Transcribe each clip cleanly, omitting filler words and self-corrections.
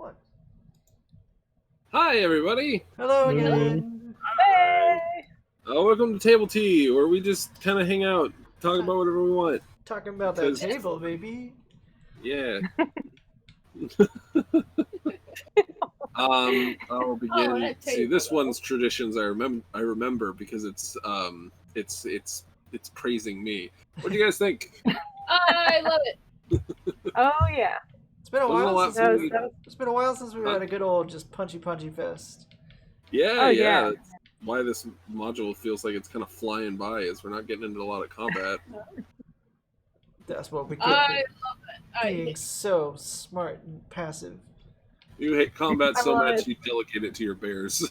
One. Hi, everybody. Hello Hello. again. Hey! Welcome to Table Tea, where we just kind of hang out, talk about whatever we want. Talking about that Because- table, baby. Yeah. I'll begin. that See, table, this though. one's traditions I remember because it's praising me. What do you guys think? I love it. Oh yeah. It's been a Wasn't a while lot since That was, for me. that was, it's been a while since we've had a good old just punchy fest. Yeah, Oh, yeah. yeah. That's why this module feels like it's kind of flying by, is we're not getting into a lot of combat. That's what we get I for love it. being so smart and passive. You hate combat I so love much, it. you delegate it to your bears.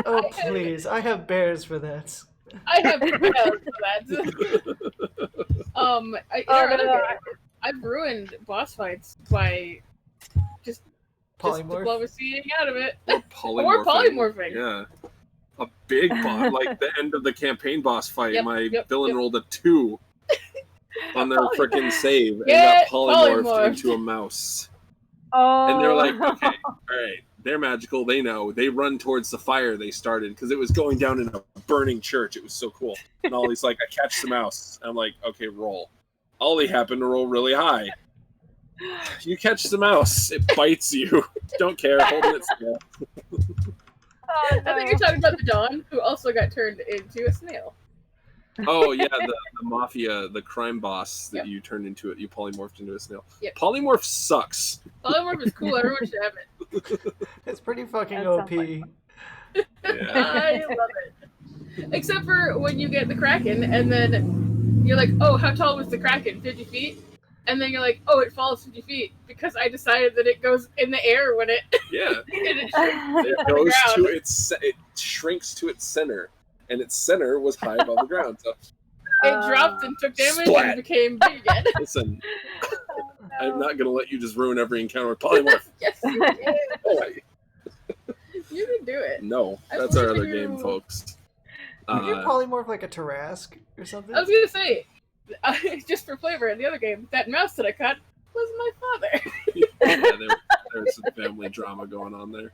Oh please, I have bears for that. I have for that. In our other game, I've ruined boss fights by just Polymorph. diplomacying out of it. Polymorphing. Or polymorphing. Yeah. A big boss, like the end of the campaign boss fight, my villain yep. rolled a 2 on their freaking save and Get got polymorphed polymorphed. into a mouse. oh. And they're like, okay, alright, they're magical, they know. They run towards the fire they started, because it was going down in a burning church. It was so cool. And Ollie's like, I catch the mouse. I'm like, okay, roll. Ollie happened to roll really high. You catch the mouse, it bites you. Don't care, holding it still. Oh, I think you're talking about the Dawn, who also got turned into a snail. Oh yeah, the mafia, the crime boss that Yep. you turned into it. You polymorphed into a snail. Yep. Polymorph sucks. Polymorph is cool. Everyone should have it. It's pretty fucking That OP. sounds Yeah. I love it. Except for when you get the Kraken, and then you're like, oh, how tall was the Kraken? 50 feet? And then you're like, oh, it falls 50 feet because I decided that it goes in the air when it, Yeah. and it shrinks It on the goes ground. to it shrinks to its center, and its center was high above the ground. So It dropped and took damage Splat. and became big again. listen, I'm not gonna let you just ruin every encounter with polymorph. Yes, you can. Oh, You can do it. no, I that's our wish other you- game, folks. Could you polymorph like a Tarrasque or something? I was gonna say, just for flavor, in the other game, that mouse that I caught was my father. yeah, there's some family drama going on there.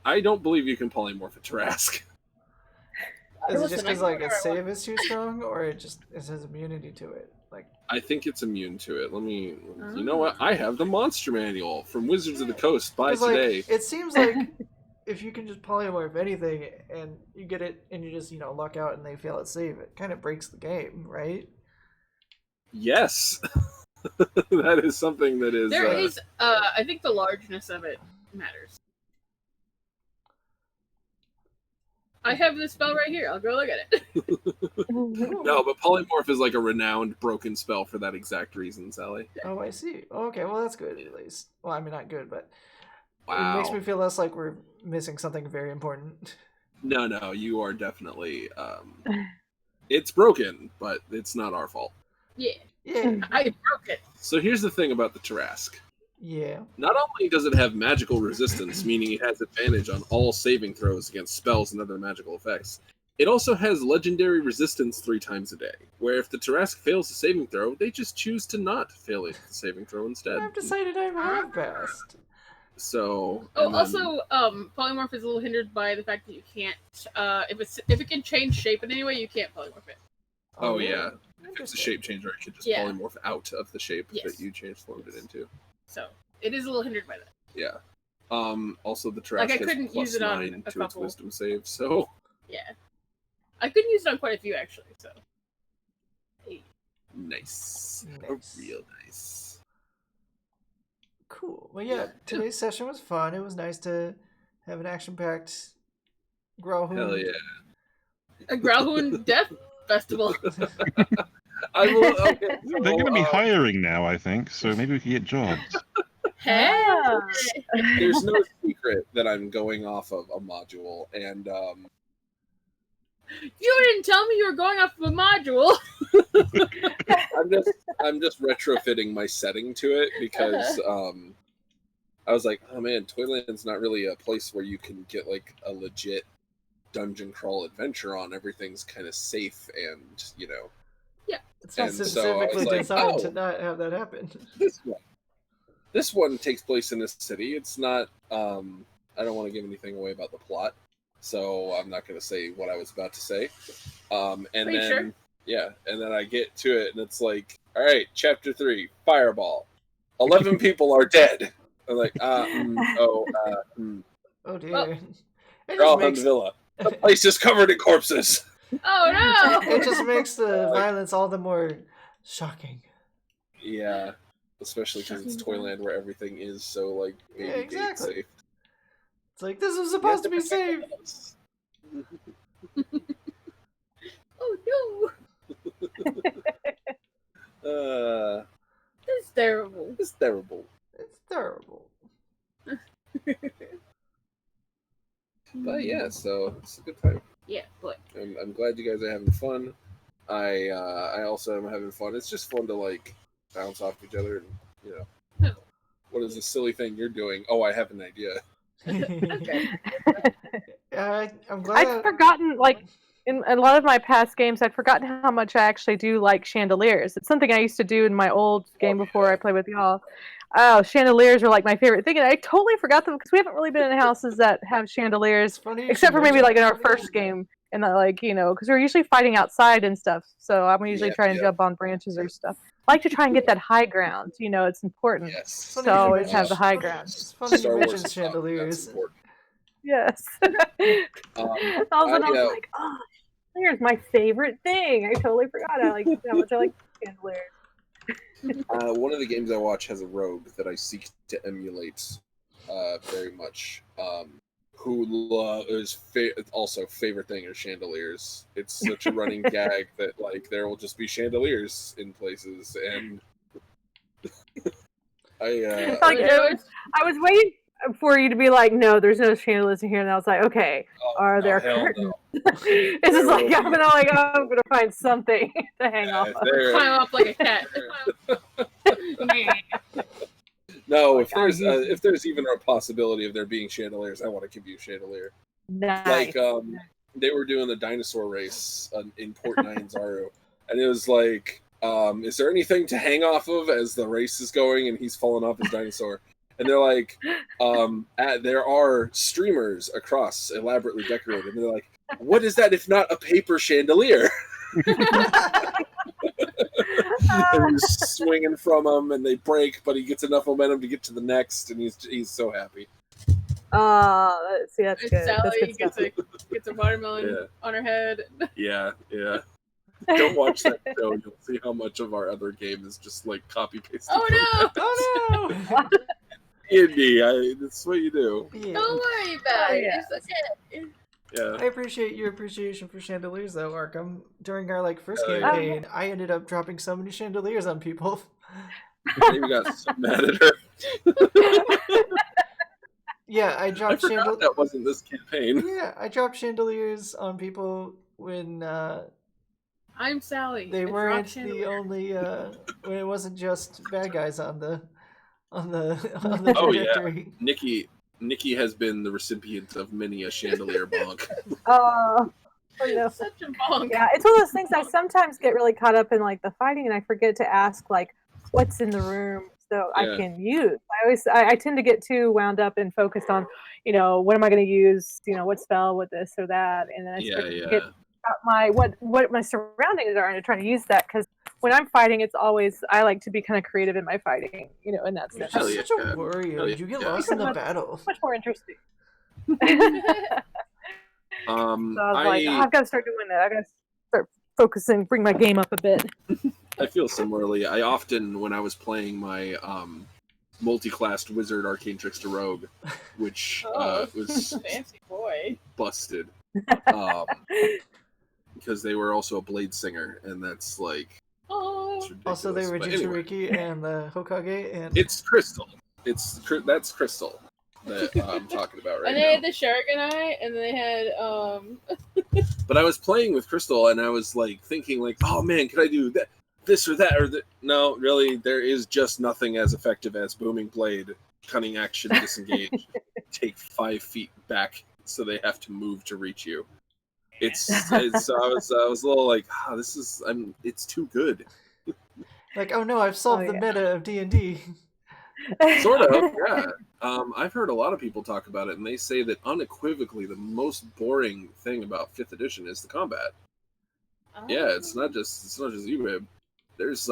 I don't believe you can polymorph a Tarrasque. Is it Listen, just I because can like do its whatever I save is too strong, or it has immunity to it? Like, I think it's immune to it. You know what? I have the monster manual from Wizards of the Coast by 'cause, like, today. it seems like if you can just polymorph anything and you get it and you just luck out and they fail at save, it kind of breaks the game, right? Yes. That is something that is. There is, I think the largeness of it matters. I have this spell right here. I'll go look at it. No, but polymorph is like a renowned broken spell for that exact reason, Sally. Oh, I see. Okay, well that's good at least. Well, I mean not good, but Wow. it makes me feel less like we're missing something very important. No, you are definitely. It's broken, but it's not our fault. Yeah, Yeah, I broke it. So here's the thing about the Tarrasque. yeah. Not only does it have magical resistance, meaning it has advantage on all saving throws against spells and other magical effects, it also has legendary resistance 3 times a day, where if the Tarrasque fails a saving throw, they just choose to not fail a saving throw instead. I've decided I'm half fast. So. Oh, and then- also, polymorph is a little hindered by the fact that you can't. If it can change shape in any way, you can't polymorph it. Oh, really? yeah. If it's a shape changer, it can just Yeah. polymorph out of the shape Yes. that you transformed it into. So it is a little hindered by that. Yeah. Also, the Tarrasque Like, I has couldn't use it on +9 a to its couple. wisdom save, so Yeah, I couldn't use it on quite a few actually. So nice. Nice. Real nice. Cool. Well, yeah, today's session was fun. It was nice to have an action-packed Growlhound. Hell yeah. a Growlhound Death Festival. I will. Okay, Oh, They're going to be so, hiring now, I think, so maybe we can get jobs. Hey. there's no secret that I'm going off of a module, and You didn't tell me you were going off of a module. I'm just retrofitting my setting to it because I was like, oh man, Toyland's not really a place where you can get like a legit dungeon crawl adventure on. Everything's kind of safe and It's not And so I specifically was like, designed oh. to not have that happen. this one. This one takes place in a city. It's not. I don't want to give anything away about the plot, so I'm not going to say what I was about to say. And Are you then, sure? yeah, and then I get to it, and it's like, all right, chapter 3, Fireball. 11 people are dead. I'm like, Oh dear. Well, It They're all just in the villa. The place is covered in corpses. Oh no! it just makes the violence all the more shocking. Yeah, especially because it's Toyland, where everything is so like baby Yeah, exactly. gate safe. It's like this was supposed to be safe. Oh no! That's terrible. It's terrible. It's terrible. But yeah, so it's a good time. Yeah, but I'm glad you guys are having fun. I also am having fun. It's just fun to like bounce off each other and No. what is this silly thing you're doing? Oh, I have an idea. Okay. I'm glad. I'd forgotten, like, in a lot of my past games, I'd forgotten how much I actually do like chandeliers. It's something I used to do in my old game before I played with y'all. Oh, chandeliers are like my favorite thing, and I totally forgot them because we haven't really been in houses that have chandeliers, It's funny you except should for maybe mention like in our chandeliers. first game, and like because we're usually fighting outside and stuff. So I'm usually Yeah, trying to yeah. jump on branches or stuff. I like to try and get that high ground. It's important. Yes. Funny So you should always mention- have the high funny- ground. It's funny you Star Wars mentioned is not- chandeliers. that's important. Yes. Um, All of a sudden, I was I, like, oh, chandeliers, my favorite thing. I totally forgot how much I like chandeliers. one of the games I watch has a rogue that I seek to emulate very much. Who is also favorite thing are chandeliers. It's such a running gag that like there will just be chandeliers in places, and I Like, I was waiting for you to be like, no, there's no chandeliers in here, and I was like, okay, are there hell curtains? no. It's There just like will I'm gonna find something to hang off If of. there- Climb up like a cat. No, if Like, there's even a possibility of there being chandeliers, I want to give you a chandelier. Nice. Like they were doing the dinosaur race in Port Nyanzaru, and it was like, is there anything to hang off of as the race is going, and he's falling off his dinosaur? And they're like, there are streamers across, elaborately decorated. And they're like, what is that if not a paper chandelier? And he's swinging from them, and they break, but he gets enough momentum to get to the next, and he's so happy. See, that's And good. That's Sally good stuff. gets a watermelon Yeah. on her head. Yeah. Don't watch that show. You'll see how much of our other game is just like copy paste. Oh no! Oh no! Indie, that's what you do. Yeah. Don't worry about Oh, it. yeah. It's okay. Yeah. I appreciate your appreciation for chandeliers, though, Arkham. During our first Oh, yeah. campaign, I ended up dropping so many chandeliers on people. You got so mad at her. Yeah, I I dropped forgot that wasn't this campaign. Yeah, I dropped chandeliers on people when I'm Sally. they It's weren't rock the chandelier. only when it wasn't just bad guys on the on the Oh, yeah. trajectory. Nikki has been the recipient of many a chandelier bonk. Oh no. Such a bonk. Yeah, it's one of those things I sometimes get really caught up in the fighting, and I forget to ask what's in the room so I Yeah. can use. I tend to get too wound up and focused on what am I going to use, what spell, what this or that, and then I start to forget about what my surroundings are and to try to use that, because when I'm fighting, it's always I like to be kind of creative in my fighting, in that You're sense. Hell just yeah. such a warrior. Hell yeah. You get Yeah. lost in the Much- battle. Much more interesting. So I was like, I've got to start doing that. I got to start focusing, bring my game up a bit. I feel similarly. I often, when I was playing my multi-classed wizard arcane trickster rogue, which was Fancy boy. busted, because they were also a blade singer, and that's like Oh. it's ridiculous. Also, they were But anyway, Jinchuriki and the Hokage, and it's Crystal. That's Crystal that I'm talking about right And they now. had the Shurikenai, and they had But I was playing with Crystal, and I was thinking oh man, could I do that, this or that, or that? No, really, there is just nothing as effective as booming blade, cunning action, disengage, take 5 feet back, so they have to move to reach you. It's I was a little it's too good. oh no, I've solved Oh, the yeah. meta of D&D. Sort of, yeah. I've heard a lot of people talk about it, and they say that unequivocally the most boring thing about 5th edition is the combat. Yeah, it's not just you, babe. There's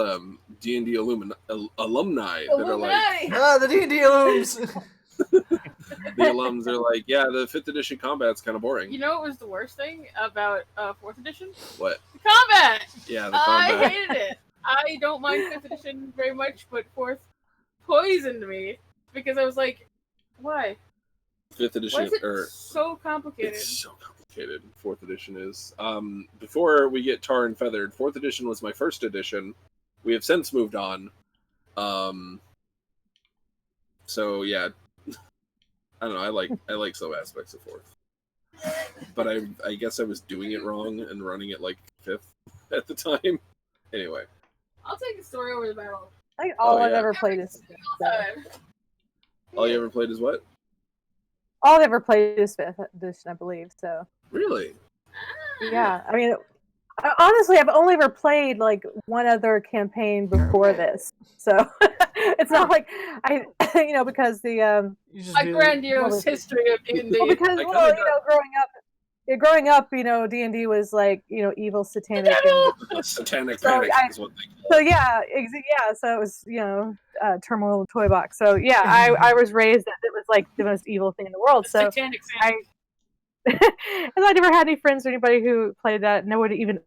D&D alumni that are like, the D&D alums. the alums are like, yeah, the 5th edition combat's kind of boring. You know what was the worst thing about 4th edition? What? The combat! Yeah, the combat. I hated it. I don't mind 5th edition very much, but 4th poisoned me because I was like, why? 5th edition, Why is it so complicated? It's so complicated. 4th edition is. Before we get tar and feathered, 4th edition was my first edition. We have since moved on. So yeah, I don't know. I like some aspects of 4th, but I guess I was doing it wrong and running it like 5th at the time. Anyway, I'll take the story over the battle. I think all I've yeah. ever played is all you ever played is what? all I've ever played is 5th edition, I believe. So Really? yeah, I mean, honestly, I've only ever played like one other campaign before this, so it's not like I, because the You just A do- grandiose history of D&D. well, because I kinda well, got- growing up, D&D was like evil, satanic, and Satanic So panic I- is what they call so yeah, so it was turmoil in the toy box. So yeah, I was raised that it was like the most evil thing in the world. So Satanic Santa. and I never had any friends or anybody who played that. No one even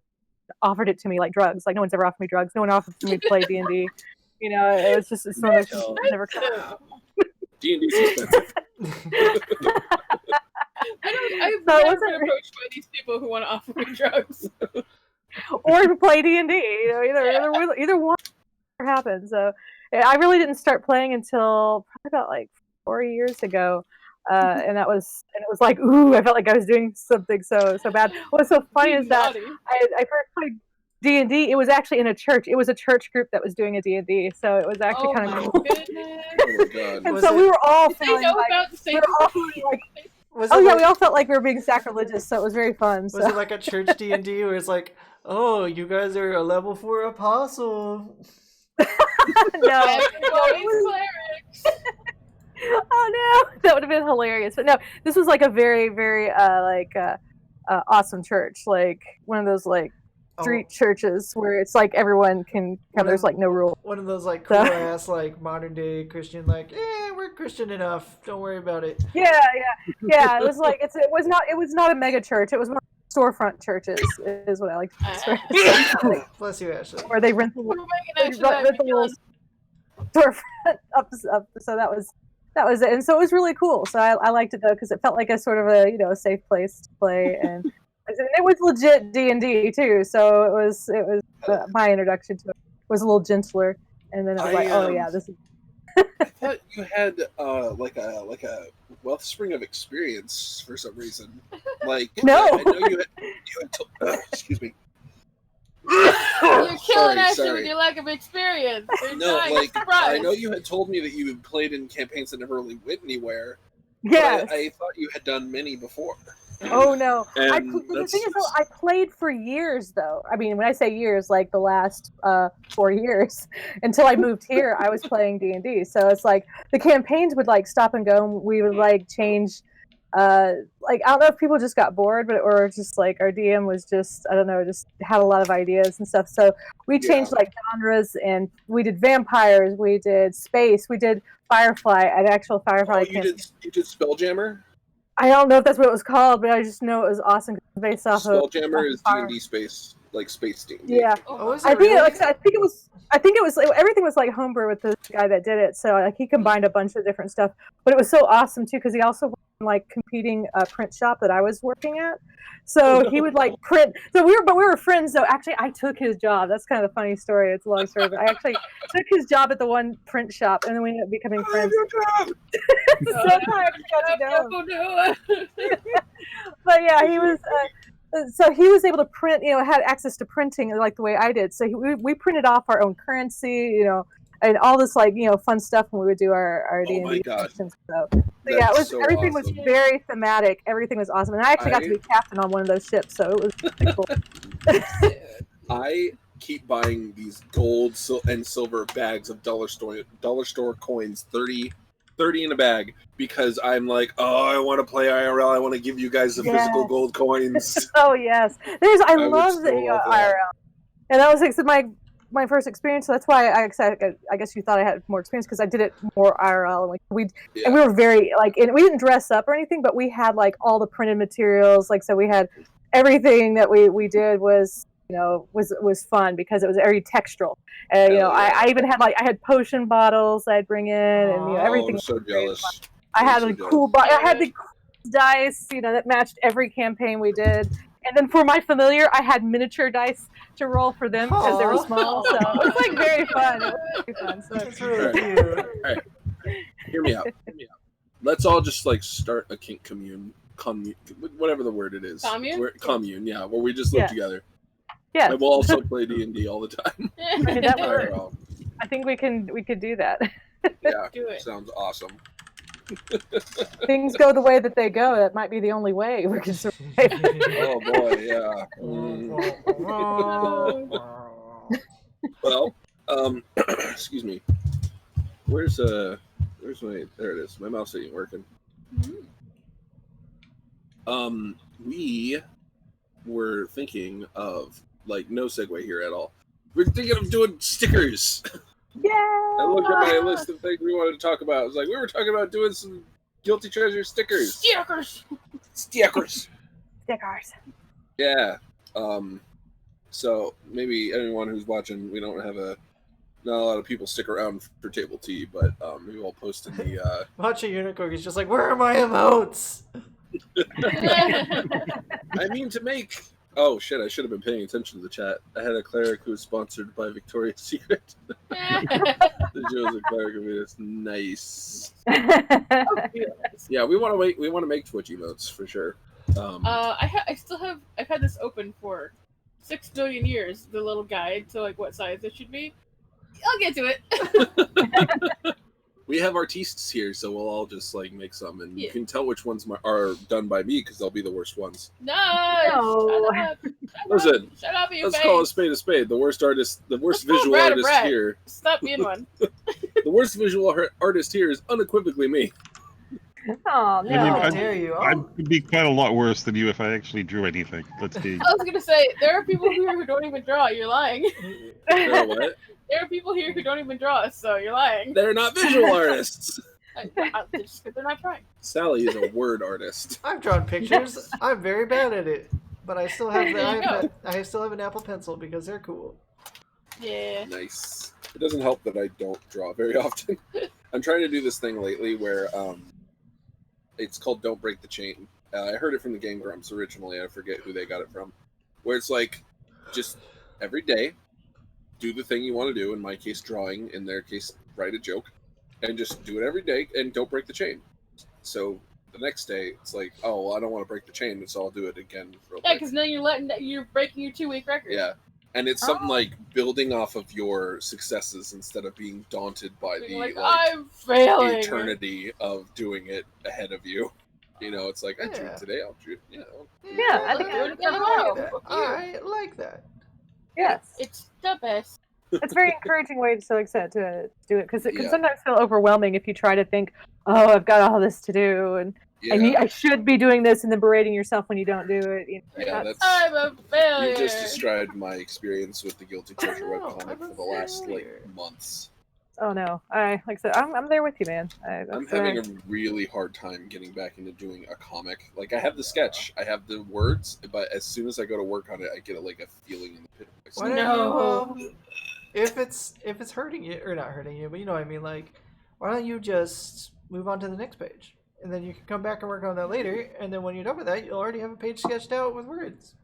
offered it to me like drugs. Like no one's ever offered me drugs. No one offered me to play D&D. It was just it's one of those things that never D&D's expensive. I've So it never wasn't- been approached by these people who want to offer me drugs. or to play D&D. Either one never happened. So I really didn't start playing until probably about like 4 years ago. And it was like, ooh, I felt like I was doing something so bad. What's so funny is that Naughty. I first played D&D. It was actually in a church. It was a church group that was doing a D&D, so it was actually Oh kind my of cool. goodness. Oh my god. And Was so it- we were all Did they feeling know like, about the same we were all feeling like, Was oh it yeah, like, we all felt like we were being sacrilegious. So it was very fun. was So it like a church D&D where it's like, oh, you guys are a level 4 apostle? no, Everybody's clerics. oh no, that would have been hilarious. But no, this was like a very, very awesome church, like one of those like street churches where it's like everyone can come. There's like no rule. One of those like So- cool ass like modern day Christian like, we're Christian enough. Don't worry about it. Yeah. It was like it was not a mega church. It was more storefront churches, is what I like to describe. Bless you, Ashley. Where they rent the We're making they extra rent the little storefront up. So that was it, and so it was really cool. So I liked it though because it felt like a sort of a safe place to play, and it was legit D&D too. So it was my introduction to it was a little gentler, and then it was like, oh yeah, this is. I thought you had like a wellspring of experience for some reason. Like No. I know you had excuse me. You're killing us sorry. with your lack of experience. You're No, nice. like Surprise. I know you had told me that you had played in campaigns that never really went anywhere. but Yes. I thought you had done many before. Oh no! And The thing is, though, I played for years. Though I mean, when I say years, like the last 4 years until I moved here, I was playing D&D. So it's like the campaigns would like stop and go. And we would like change. Like I don't know if people just got bored, or just like our DM was just just had a lot of ideas and stuff. So we changed like genres, and we did vampires, we did space, we did Firefly, an actual Firefly campaign. You did Spelljammer? I don't know if that's what it was called, but I just know it was awesome 'cause it's based off of. Spelljammer is Fire. D&D space, like space D&D. Yeah, Oh, is I it think really? I think it was like everything was like homebrew with the guy that did it. So like he combined a bunch of different stuff, but it was so awesome too because he also worked in, like competing print shop that I was working at. So he would like print. So we were friends. So actually, I took his job. That's kind of a funny story. It's a long story, but I actually took his job at the one print shop, and then we ended up becoming friends. So tired of getting going. But yeah, he was. So he was able to print. Had access to printing like the way I did. So we printed off our own currency. And all this like fun stuff when we would do our Oh my D&D God. sessions. So yeah, it was so everything awesome. was very thematic. Everything was awesome, and I actually got to be captain on one of those ships. So it was pretty cool. keep buying these gold and silver bags of dollar store coins, 30 in a bag, because I'm like, oh, I want to play IRL. I want to give you guys the physical gold coins. Oh yes, I love the love that. IRL, and that was like my first experience. So that's why I guess you thought I had more experience because I did it more IRL, and and we were very like, and we didn't dress up or anything, but we had like all the printed materials. Like, so we had everything that we did was was fun because it was very textural. I even had I had potion bottles I'd bring in, and everything. I'm so jealous. I had I had the cool dice, that matched every campaign we did. And then for my familiar, I had miniature dice to roll for them because they were small. So it was like very fun. It was very fun. So That's really cute. All right. Hear me out. Let's all just like start a kink commune, whatever the word it is. Commune, yeah, where we just live together. Yeah. And we'll also play D&D all the time. That works. I think we could do that. Yeah, Do it. Sounds awesome. Things go the way that they go. That might be the only way we can survive. Oh boy, yeah. Well, excuse me. Where's my? There it is. My mouse ain't working. We were thinking of no segue here at all. We're thinking of doing stickers. Yeah. I looked at my list of things we wanted to talk about. It was like we were talking about doing some Guilty Treasure stickers. Stickers. Yeah. So maybe anyone who's watching, we don't have not a lot of people stick around for Table Tea, but maybe I'll post in the. Watch a unicorn. He's just like, where are my emotes? I mean to make. Oh shit! I should have been paying attention to the chat. I had a cleric who was sponsored by Victoria's Secret. The Joseph cleric of Venus. Nice. Yeah, we want to make Twitch emotes for sure. I've had this open for 6 billion years. The little guide to what size it should be. I'll get to it. We have artistes here, so we'll all just make some, and you can tell which ones are done by me because they'll be the worst ones. No. Listen, Shut up, you let's call a spade a spade. The worst visual artist here. Stop being one. The worst visual artist here is unequivocally me. Oh no! How dare you? I would be quite a lot worse than you if I actually drew anything. Let's be. I was gonna say there are people here who don't even draw. You're lying. What? There are people here who don't even draw, so you're lying. They're not visual artists. Just because they're not trying. Sally is a word artist. I've drawn pictures. I'm very bad at it, but I still have I still have an Apple Pencil because they're cool. Yeah. Nice. It doesn't help that I don't draw very often. I'm trying to do this thing lately where it's called Don't Break the Chain. I heard it from the Game Grumps originally. I forget who they got it from. Where it's just every day, do the thing you want to do. In my case, drawing. In their case, write a joke. And just do it every day and don't break the chain. So the next day, it's oh, well, I don't want to break the chain, so I'll do it again. Yeah, because then you're breaking your 2-week record. Yeah. And it's something like building off of your successes instead of being daunted by I'm failing. eternity of doing it ahead of you. It's I drew today, I'll draw. Yeah, I think I like that. Yes, it's the best. It's a very encouraging way to do it because it can sometimes feel overwhelming if you try to think, oh, I've got all this to do and I should be doing this, and then berating yourself when you don't do it. I'm a failure. You just described my experience with the Guilty Treasure webcomic for the last months. Oh no, like I said, I'm there with you, man. I'm having a really hard time getting back into doing a comic. I have the sketch, I have the words, but as soon as I go to work on it, I get a feeling in the pit of my stomach. No. If it's hurting you or not hurting you, but you know what I mean. Why don't you just move on to the next page, and then you can come back and work on that later. And then when you're done with that, you'll already have a page sketched out with words.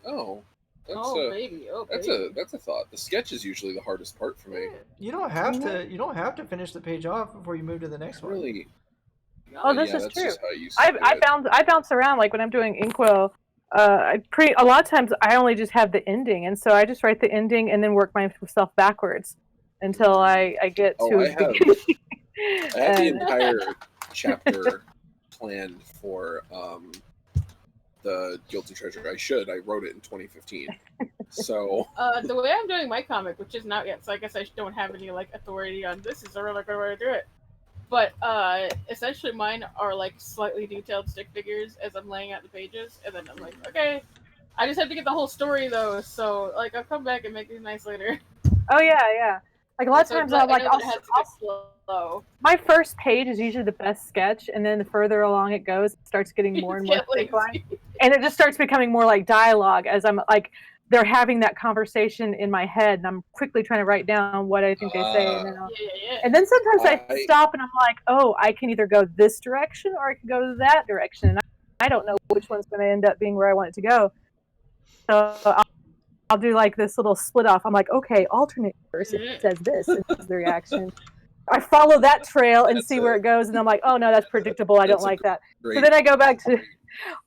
Oh. Baby. That's a thought. The sketch is usually the hardest part for me. You don't have to finish the page off before you move to the next one. Really? Oh, this is true. I bounce around when I'm doing Inkwell. A lot of times I only just have the ending, and so I just write the ending and then work myself backwards until I get to the beginning. I have the entire chapter planned for the Guilty Treasure. I should. I wrote it in 2015. So The way I'm doing my comic, which isn't out yet, so I guess I don't have any like authority on this is a really good way to do it. But essentially mine are like slightly detailed stick figures as I'm laying out the pages, and then I'm like, okay, I just have to get the whole story though, so like I'll come back and make these nice later. Oh yeah. Like a lot of times I'm like, slow. My first page is usually the best sketch, and then the further along it goes, it starts getting more and more thick line, and it just starts becoming more like dialogue as I'm like, they're having that conversation in my head, and I'm quickly trying to write down what I think they say, and then and then sometimes I stop and I'm like, oh, I can either go this direction or I can go that direction, and I don't know which one's going to end up being where I want it to go. So I'll do like this little split off. I'm like, okay, alternate verse. It says this. Is the reaction. I follow that trail and see where it goes, and I'm like, oh no, that's predictable. I don't like that. So then I go back to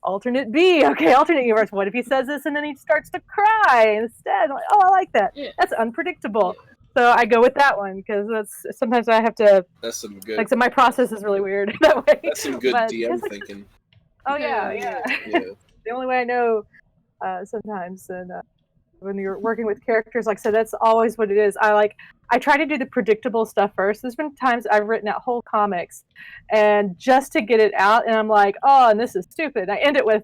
alternate B. Okay, alternate universe. What if he says this and then he starts to cry instead? I'm like, oh, I like that. That's unpredictable. So I go with that one because that's sometimes I have to. That's some good. Like, so my process is really weird that way. That's some good DM thinking. Oh yeah. The only way I know sometimes, and when you're working with characters, like I said, that's always what it is. I try to do the predictable stuff first. There's been times I've written out whole comics, and just to get it out, and I'm like, oh, and this is stupid. And I end it with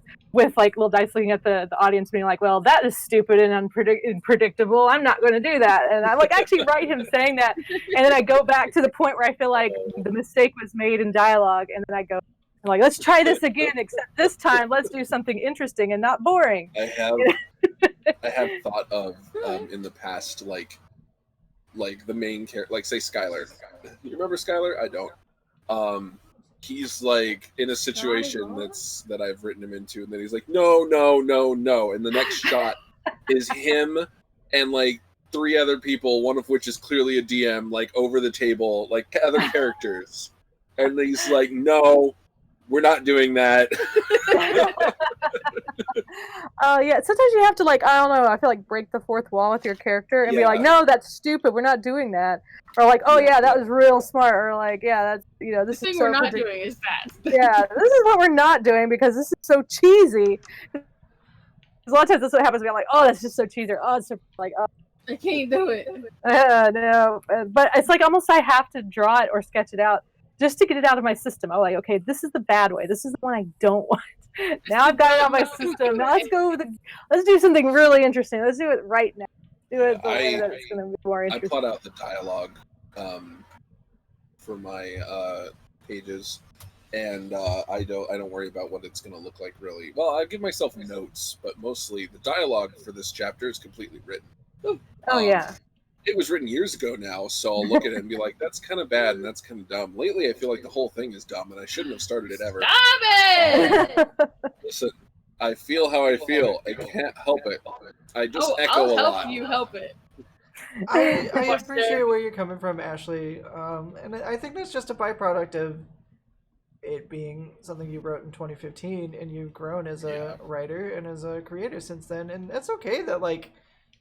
like little dice looking at the audience, being like, well, that is stupid and unpredictable. I'm not going to do that. And I like actually write him saying that, and then I go back to the point where I feel like the mistake was made in dialogue, and then I go, like, let's try this again, except this time let's do something interesting and not boring. I have thought of in the past, like the main character, like say Skylar. You remember Skylar? I don't. He's like in a situation that I've written him into, and then he's like, no, and the next shot is him and like 3 other people, one of which is clearly a DM, like over the table, like other characters, and he's like, no. We're not doing that. Yeah, sometimes you have to, like, I don't know, I feel like break the fourth wall with your character and be like, no, that's stupid, we're not doing that. Or like, oh yeah, that was real smart. Or like, yeah, that's, you know, this the is thing so we're not doing is that. Yeah, this is what we're not doing because this is so cheesy. Because a lot of times that's what happens. We're like, oh, that's just so cheesy. Or, oh, it's so, like, oh. I can't do it. No, but it's like almost I have to draw it or sketch it out just to get it out of my system. I'm like, okay, this is the bad way. This is the one I don't want. Now I've got it out of my system. Now let's do something really interesting. Let's do it right now. Do it the way that it's going to be more interesting. I plot out the dialogue for my pages, and I don't worry about what it's going to look like really. Well, I give myself notes, but mostly the dialogue for this chapter is completely written. Oh yeah. It was written years ago now, so I'll look at it and be like, that's kind of bad and that's kind of dumb. Lately, I feel like the whole thing is dumb, and I shouldn't have started it ever. Stop it! Listen, I feel how I feel. I can't help it. I just echo a lot. I'll help you help it. I appreciate where you're coming from, Ashley. And I think that's just a byproduct of it being something you wrote in 2015, and you've grown as a writer and as a creator since then. And that's okay that, like,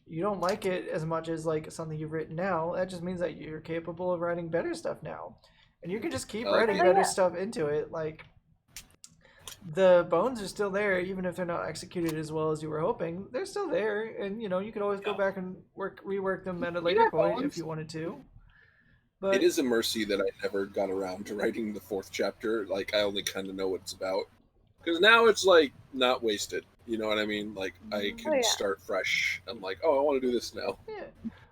you don't like it as much as like something you've written now. That just means that you're capable of writing better stuff now, and you can just keep writing better stuff into it. Like, the bones are still there, even if they're not executed as well as you were hoping. They're still there, and you know you can always go back and rework them at a later point if you wanted to. But it is a mercy that I never got around to writing the 4th chapter. Like, I only kind of know what it's about, because now it's like not wasted. You know what I mean? Like, I can start fresh. I'm like, oh, I want to do this now. Yeah.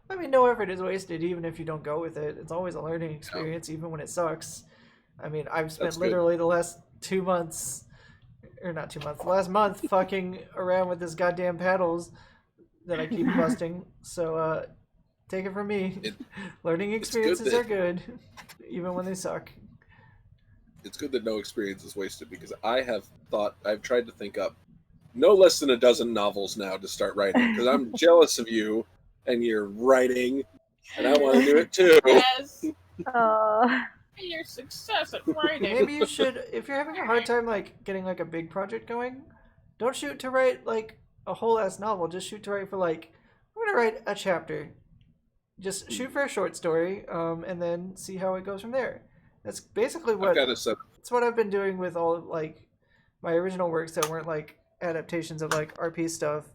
I mean, no effort is wasted, even if you don't go with it. It's always a learning experience, even when it sucks. I mean, I've spent literally the last 2 months, or not 2 months, the last month fucking around with this goddamn paddles that I keep busting. So, take it from me. Learning experiences are good, even when they suck. It's good that no experience is wasted, because I've tried to think up no less than a dozen novels now to start writing, because I'm jealous of you and you're writing, and I want to do it too. Yes. Your success at writing. Maybe you should, if you're having a hard time like getting like a big project going, don't shoot to write like a whole ass novel. Just shoot to write for like, I'm gonna write a chapter. Just shoot for a short story, and then see how it goes from there. That's basically what. That's what I've been doing with all like my original works that weren't like adaptations of like RP stuff,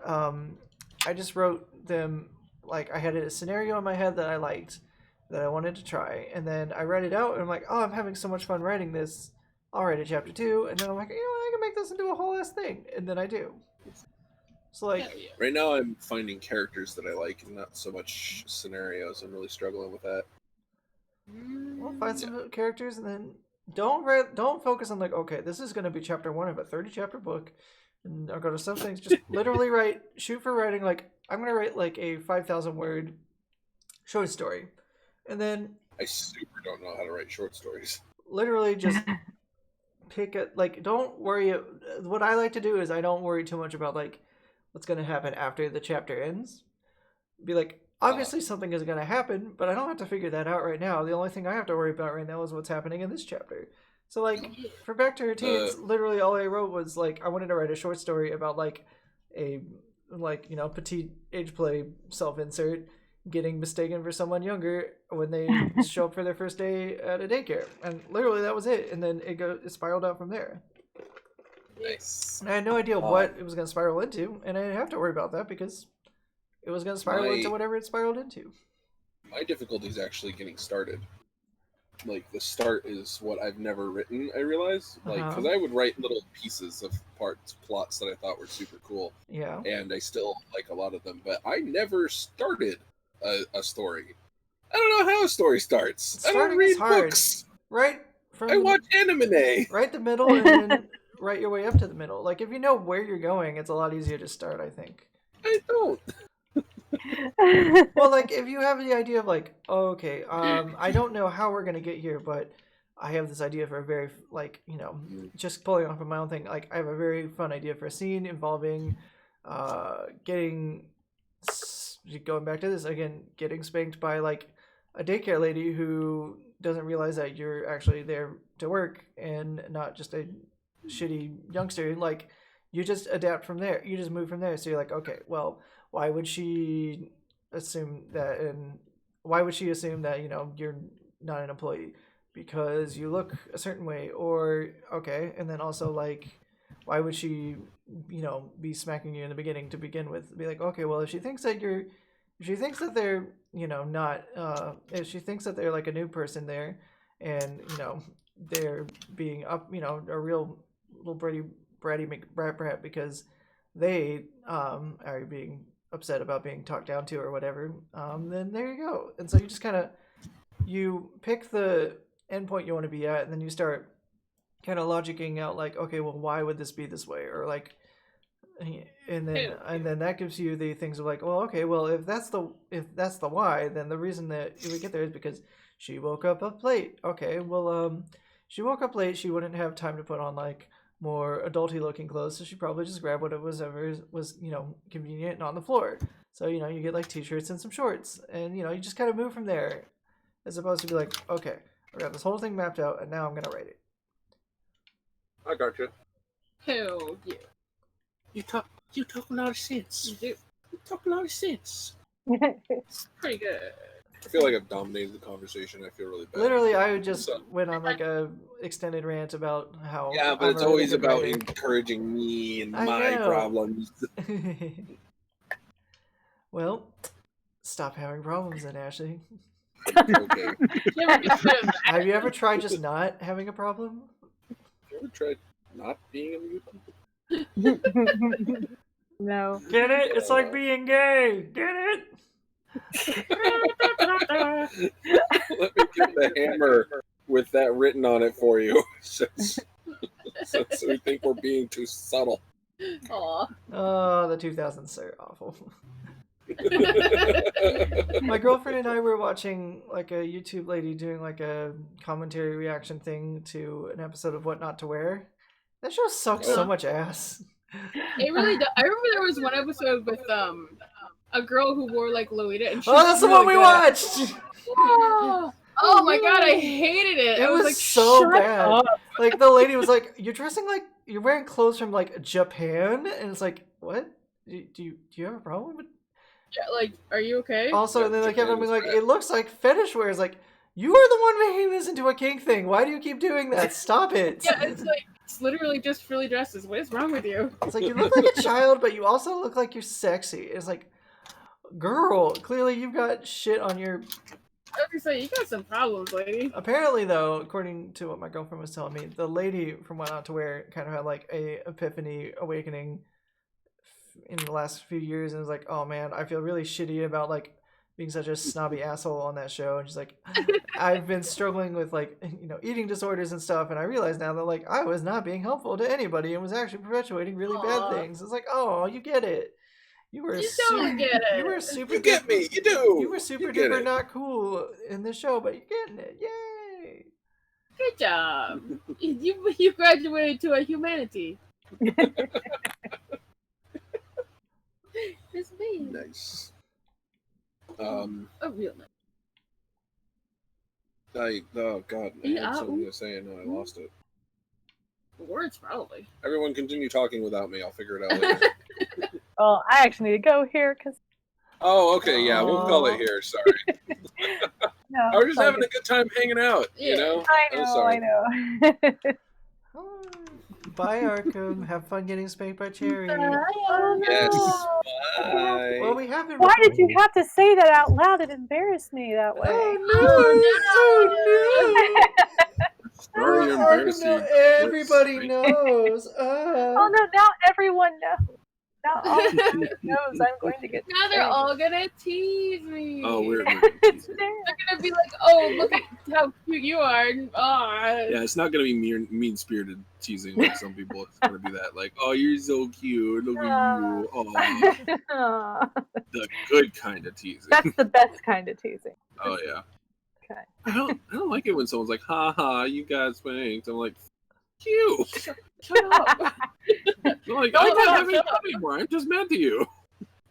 I just wrote them like I had a scenario in my head that I liked, that I wanted to try, and then I read it out, and I'm like, oh, I'm having so much fun writing this. I'll write a chapter 2, and then I'm like, I can make this into a whole ass thing, and then I do. So like, right now I'm finding characters that I like, and not so much scenarios. I'm really struggling with that. Well, find some characters, and then don't focus on like, okay, this is going to be chapter 1 of a 30 chapter book, and I'll go to some things. Just literally shoot for writing. Like, I'm going to write like a 5,000 word short story, and then I super don't know how to write short stories. literally just pick it. Like, don't worry. What I like to do is I don't worry too much about like what's going to happen after the chapter ends. Be like, obviously something is going to happen, but I don't have to figure that out right now. The only thing I have to worry about right now is what's happening in this chapter. So like, for Back to Her Teens, literally all I wrote was like, I wanted to write a short story about like a like, you know, petite age play self-insert getting mistaken for someone younger when they show up for their first day at a daycare, and literally that was it. And then it spiraled out from there. Nice. And I had no idea what it was going to spiral into, and I didn't have to worry about that because it was going to spiral into whatever it spiraled into. My difficulty is actually getting started. Like, the start is what I've never written, I realize. Like, because I would write little pieces of plots that I thought were super cool. Yeah. And I still like a lot of them, but I never started a story. I don't know how a story starts. I don't read books. Right? I watch anime. Right the middle, and then write your way up to the middle. Like, if you know where you're going, it's a lot easier to start, I think. I don't. Well, like, if you have the idea of like, oh, okay, I don't know how we're gonna get here, but I have this idea for a very, like, you know, just pulling off of my own thing. Like, I have a very fun idea for a scene involving going back to this again, getting spanked by like a daycare lady who doesn't realize that you're actually there to work and not just a shitty youngster. Like, you just adapt from there. You just move from there. So you're like, okay, well, why would she assume that, and why would she assume that, you know, you're not an employee because you look a certain way? Or, okay, and then also like, why would she, you know, be smacking you in the beginning to begin with? Be like, okay, well, if she thinks that they're, you know, not, if she thinks that they're like a new person there, and, you know, they're being up, you know, a real little bratty brat because they are being upset about being talked down to or whatever, then there you go. And so you just kind of, you pick the endpoint you want to be at, and then you start kind of logicking out like, okay, well, why would this be this way? Or like, and then that gives you the things of like, well, okay, well, if that's the why, then the reason that we get there is because she woke up late. Okay, well, she woke up late. She wouldn't have time to put on like more adulty looking clothes, so she probably just grabbed whatever was, you know, convenient and on the floor. So, you know, you get like t-shirts and some shorts, and, you know, you just kind of move from there, as opposed to be like, okay, I got this whole thing mapped out, and now I'm gonna write it. I got you. Hell yeah. You talk a lot of sense. You do. You talk a lot of sense. Pretty good. I feel like I've dominated the conversation. I feel really bad. Literally, I just went on like a extended rant about how. Yeah, but it's always about encouraging me and my problems. Well, stop having problems then, Ashley. Okay. Have you ever tried just not having a problem? You ever tried not being a mutant? No. Get it? It's like being gay. Get it? Let me get the hammer with that written on it for you. Since we think we're being too subtle. Aw. Oh, the 2000s are awful. My girlfriend and I were watching like a YouTube lady doing like a commentary reaction thing to an episode of What Not to Wear. That show sucks so much ass. It really does. I remember there was one episode with a girl who wore like Lolita, and she that's the one we watched. Oh my god, I hated it. It I was like, so bad. up. Like, the lady was like, "You're dressing like you're wearing clothes from like Japan," and it's like, "What? Do you have a problem with?" Yeah, like, are you okay? Also, and then they kept on being like, "It looks like fetish wear." It's like, You are the one making this into a kink thing. Why do you keep doing that? Stop it. Yeah, it's literally just frilly dresses. What is wrong with you? It's like you look like a child, but you also look like you're sexy. It's like, girl, clearly you've got shit on your. I was gonna say, you got some problems, lady. Apparently, though, according to what my girlfriend was telling me, the lady from What Not to Wear kind of had like a epiphany awakening in the last few years, and was like, oh man, I feel really shitty about like being such a snobby asshole on that show. And she's like, I've been struggling with like, you know, eating disorders and stuff, and I realize now that like I was not being helpful to anybody and was actually perpetuating really bad Aw. things. It's like, oh, you get it. You were You super, don't get it. You were super. You get me. You do. You were super You get duper it. not cool in this show, but you're getting it. Yay! Good job. You graduated to a humanity. It's me. Nice. A real nice. Oh god, I Yeah. had something to say and now I lost it. Words, probably. Everyone continue talking without me. I'll figure it out later. Well, I actually need to go here because Oh, okay, yeah, we'll call it here. Sorry. no, I was just it's having all a good time hanging out, Yeah. you know? good. I I'm know, sorry. I know. Bye, Arkham. Have fun getting spanked by Cherry. Yes. Oh, Bye. Well, we haven't. why did you have to say that out loud? It embarrassed me that way. Oh Sorry, no! you're Oh, embarrassing. no, everybody knows. Oh no! Now everyone knows. Now all everyone knows I'm going to get. Now they're spanked. all gonna tease me. Oh, we're It's there. They're gonna be like, "Oh, look at how cute you are." yeah, it's not gonna be mean spirited teasing like some people. It's gonna be that like, oh, you're so cute. Look at you. Oh, Aw. the good kind of teasing. That's the best kind of teasing. Oh yeah. Okay. I don't like it when someone's like, ha ha, you got spanked. I'm like, you. Shut up. I'm like, The only I'm time not I having feel- fun anymore. I'm just mad to you.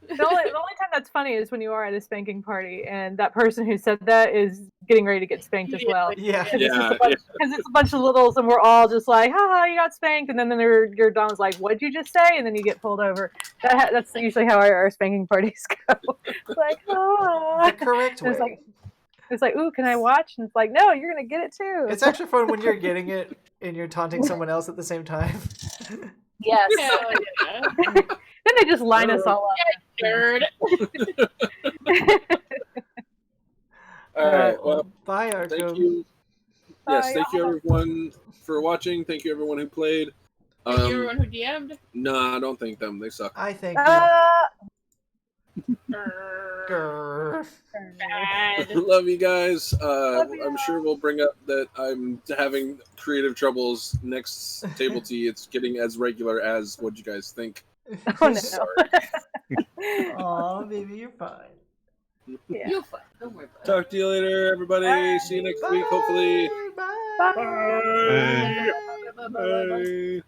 The only time that's funny is when you are at a spanking party and that person who said that is getting ready to get spanked as well. Yeah. Yeah, Because it's a bunch of littles and we're all just like, haha, you got spanked. And then your Dom's like, what'd you just say? And then you get pulled over. That's usually how our spanking parties go. It's like, ah. The correct way. It's like, ooh, can I watch? And it's like, no, you're going to get it too. It's actually fun when you're getting it and you're taunting someone else at the same time. yes. Hell yeah. Then they just line us all up. Nerd. All right. Well, Bye, thank Arkham. you. Yes, Bye, thank you everyone for watching. Thank you everyone who played. Thank you everyone who DM'd. Nah, don't thank them. They suck. I thank you. Grr. Bad. Love you guys. you I'm sure we'll bring up that I'm having creative troubles next table tea. It's getting as regular as what you guys think. Oh, no. Sorry. Aw, baby, you're fine. Yeah. You'll fight. Don't worry about it. Talk to you later, everybody. Bye. See you next week, hopefully. Bye. Bye. Bye. Bye. Bye. Bye. Bye. Bye.